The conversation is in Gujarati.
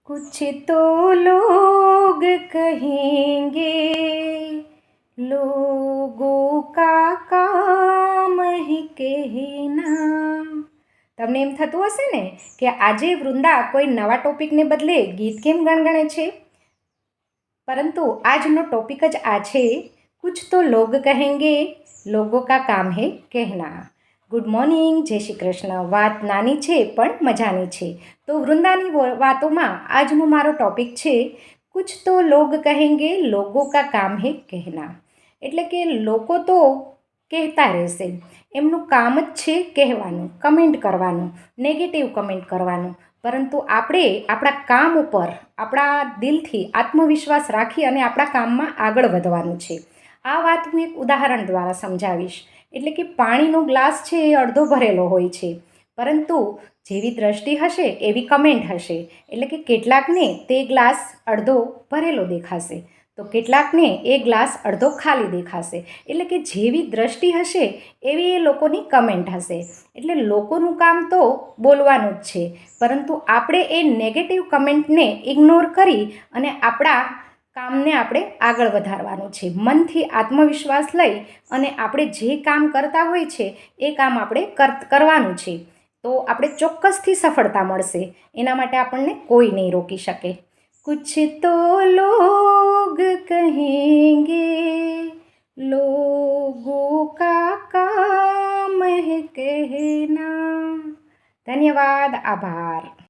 कुछ तो लोग कहेंगे लोगों का काम है कहना। તમને એમ થતું હશે ને કે આજે વૃંદા કોઈ નવા ટોપિકને બદલે ગીત કેમ ગણગણે છે, પરંતુ આજનો ટોપિક જ આ છે, કુછ તો લોગ કહેંગે લોગો કા કામ હે કહેના. ગુડ મોર્નિંગ, જય શ્રી કૃષ્ણ. વાત નાની છે પણ મજાની છે. તો વૃંદાની વાતોમાં આજનો મારો ટોપિક છે, કુછ તો લોગ કહેંગે લોગો કા કામ હે કહેના. એટલે કે લોકો તો કહેતા રહેશે, એમનું કામ જ છે કહેવાનું, કમેન્ટ કરવાનું, નેગેટિવ કમેન્ટ કરવાનું, પરંતુ આપણે આપણા કામ ઉપર આપણા દિલથી આત્મવિશ્વાસ રાખી અને આપણા કામમાં આગળ વધવાનું છે. આ વાત હું એક ઉદાહરણ દ્વારા સમજાવીશ. એટલે કે પાણીનો ગ્લાસ છે એ અડધો ભરેલો હોય છે, પરંતુ જેવી દ્રષ્ટિ હશે એવી કમેન્ટ હશે. એટલે કે કેટલાકને તે ગ્લાસ અડધો ભરેલો દેખાશે, તો કેટલાકને એ ગ્લાસ અડધો ખાલી દેખાશે. એટલે કે જેવી દ્રષ્ટિ હશે એવી એ લોકોની કમેન્ટ હશે. એટલે લોકોનું કામ તો બોલવાનું જ છે, પરંતુ આપણે એ નેગેટિવ કમેન્ટને ઇગ્નોર કરી અને આપણા કામને આપણે આગળ વધારવાનું છે. મનથી આત્મવિશ્વાસ લઈ અને આપણે જે કામ કરતા હોય છે એ કામ આપણે કરવાનું છે, તો આપણે ચોક્કસથી સફળતા મળશે. એના માટે આપણને કોઈ નહીં રોકી શકે. कुछ तो लोग कहेंगे लोगों का काम है कहना. ધન્યવાદ, આભાર.